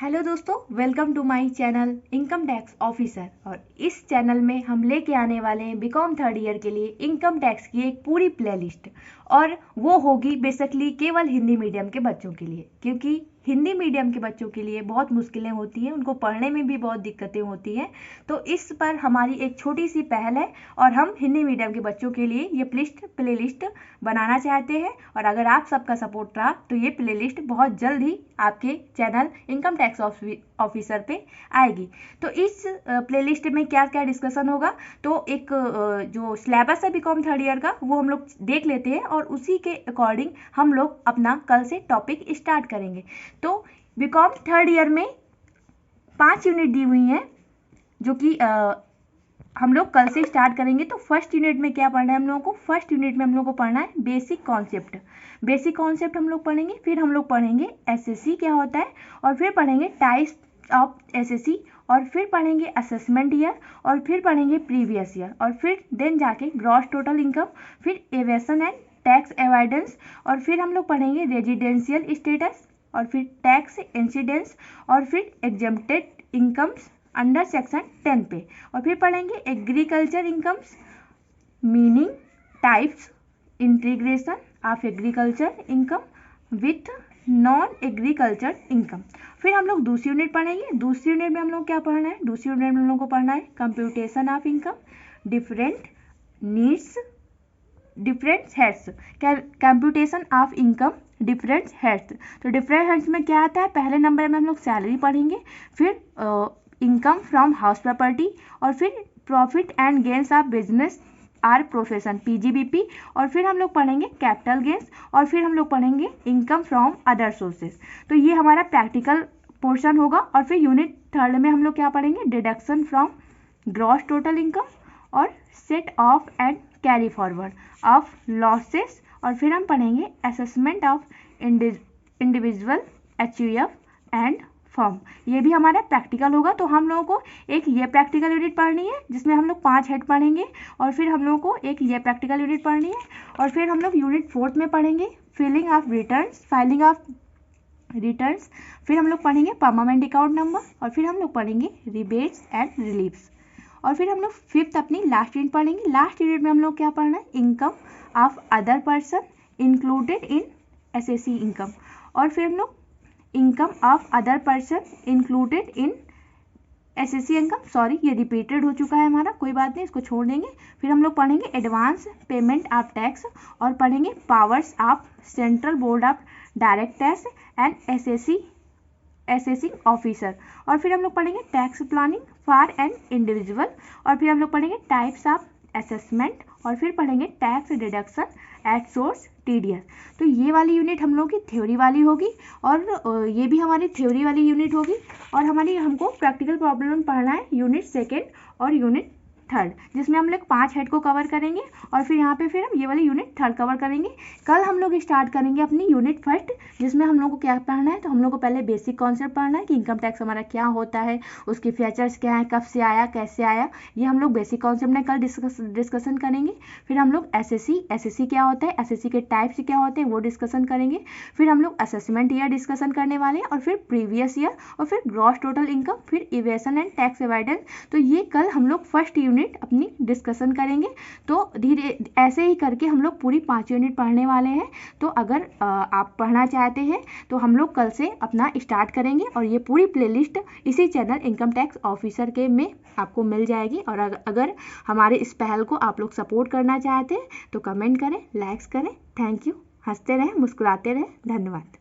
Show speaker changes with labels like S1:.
S1: Hello दोस्तों, welcome to my channel income tax officer. और इस चैनल में हम लेके आने वाले हैं बीकॉम थर्ड ईयर के लिए इनकम टैक्स की एक पूरी प्लेलिस्ट। और वो होगी बेसिकली केवल हिंदी मीडियम के बच्चों के लिए, क्योंकि हिंदी मीडियम के बच्चों के लिए बहुत मुश्किलें होती हैं, उनको पढ़ने में भी बहुत दिक्कतें होती हैं। तो इस पर हमारी एक छोटी सी पहल है और हम हिंदी मीडियम के बच्चों के लिए ये प्लेलिस्ट बनाना चाहते हैं। और अगर आप सबका सपोर्ट रहा तो ये प्लेलिस्ट बहुत जल्द ही आपके चैनल इनकम टैक्स ऑफिसर पे आएगी। तो इस प्लेलिस्ट में क्या क्या डिस्कशन होगा, तो एक जो सिलेबस है बीकॉम थर्ड ईयर का वो हम लोग देख लेते हैं और उसी के अकॉर्डिंग हम लोग अपना कल से टॉपिक स्टार्ट करेंगे। तो बीकॉम थर्ड ईयर में 5 यूनिट दी हुई हैं जो कि हम लोग कल से स्टार्ट करेंगे। तो फर्स्ट यूनिट में क्या पढ़ना है हम लोगों को? फर्स्ट यूनिट में हम लोग को पढ़ना है बेसिक कॉन्सेप्ट हम लोग पढ़ेंगे। फिर हम लोग पढ़ेंगे एसएससी क्या होता है, और फिर पढ़ेंगे टाइप्स ऑफ एसएससी, और फिर पढ़ेंगे असेसमेंट ईयर, और फिर पढ़ेंगे प्रीवियस ईयर, और फिर देन जाके ग्रॉस टोटल इनकम, फिर एवेशन एंड टैक्स एवॉइडेंस, और फिर हम लोग पढ़ेंगे रेजिडेंशियल स्टेटस, और फिर टैक्स इंसिडेंस, और फिर एग्जेम्प्टेड इनकम्स अंडर सेक्शन 10 पे, और फिर पढ़ेंगे agriculture incomes, meaning, types, integration of agriculture income with non agriculture income. फिर हम लोग दूसरी यूनिट पढ़ेंगे। दूसरी यूनिट में हम लोग क्या पढ़ना है? दूसरी यूनिट में हम लोग को पढ़ना है computation of income, different needs, different heads, computation of income different heads. तो डिफरेंट हेड्स में क्या आता है? पहले नंबर में हम लोग सैलरी पढ़ेंगे, फिर इनकम फ्रॉम हाउस प्रॉपर्टी, और फिर profit and gains of business or profession PGBP, और फिर हम लोग पढ़ेंगे कैपिटल गेन्स, और फिर हम लोग पढ़ेंगे इनकम फ्रॉम अदर सोर्सेज। तो ये हमारा प्रैक्टिकल पोर्शन होगा। और फिर यूनिट थर्ड में हम लोग क्या पढ़ेंगे? Deduction from gross total income, और set off and carry forward of losses, और फिर हम पढ़ेंगे assessment of individual HUF and form. ये भी हमारा प्रैक्टिकल होगा। तो हम लोगों को एक ये प्रैक्टिकल यूनिट पढ़नी है जिसमें हम लोग 5 हेड पढ़ेंगे, और फिर हम लोगों को एक ये प्रैक्टिकल यूनिट पढ़नी है, और फिर हम लोग यूनिट 4 में पढ़ेंगे फाइलिंग ऑफ रिटर्न्स, फिर हम लोग पढ़ेंगे परमानेंट अकाउंट नंबर, और फिर हम लोग पढ़ेंगे रिबेट्स एंड रिलीफ्स, और फिर हम लोग 5th अपनी लास्ट यूनिट पढ़ेंगे। लास्ट यूनिट में हम लोग क्या पढ़ना है? Income of other person included in SSC income, और फिर हम लोग income of other person included in SSC income. Sorry, ये रिपीटेड हो चुका है हमारा, कोई बात नहीं, इसको छोड़ देंगे। फिर हम लोग पढ़ेंगे एडवांस पेमेंट ऑफ टैक्स, और पढ़ेंगे powers of central board of direct tax and assessing officer, और फिर हम लोग पढ़ेंगे tax planning for an individual, और फिर हम लोग पढ़ेंगे टाइप्स ऑफ असेसमेंट, और फिर पढ़ेंगे tax deduction at source TDS. तो ये वाली यूनिट हम लोग की थ्योरी वाली होगी, और ये भी हमारी थ्योरी वाली यूनिट होगी। और हमको प्रैक्टिकल प्रॉब्लम पढ़ना है यूनिट 2 और यूनिट 3, जिसमें हम लोग 5 हेड को कवर करेंगे, और फिर यहाँ पे फिर हम ये वाली यूनिट 3 कवर करेंगे। कल हम लोग स्टार्ट करेंगे अपनी यूनिट 1, जिसमें हम लोग को क्या पढ़ना है? तो हम लोग को पहले बेसिक कॉन्सेप्ट पढ़ना है कि इनकम टैक्स हमारा क्या होता है, उसके फीचर्स क्या है, कब से आया, कैसे आया, ये हम लोग बेसिक कॉन्सेप्ट में कल डिस्कशन करेंगे। फिर हम लोग एसएससी क्या होता है, एसएससी के टाइप्स क्या होते हैं वो डिस्कशन करेंगे। फिर हम लोग असेसमेंट ईयर डिस्कशन करने वाले हैं, और फिर प्रीवियस ईयर, और फिर ग्रॉस टोटल इनकम, फिर इवेशन एंड टैक्स एवॉइडेंस। तो ये कल हम लोग फर्स्ट यूनिट अपनी डिस्कशन करेंगे। तो धीरे ऐसे ही करके हम लोग पूरी 5 यूनिट पढ़ने वाले हैं। तो अगर आप पढ़ना चाहते हैं तो हम लोग कल से अपना स्टार्ट करेंगे, और ये पूरी प्लेलिस्ट इसी चैनल इनकम टैक्स ऑफिसर के में आपको मिल जाएगी। और अगर हमारे इस पहल को आप लोग सपोर्ट करना चाहते हैं तो कमेंट करें, लाइक्स करें। Thank you. हंसते रहें, मुस्कुराते रहें। धन्यवाद।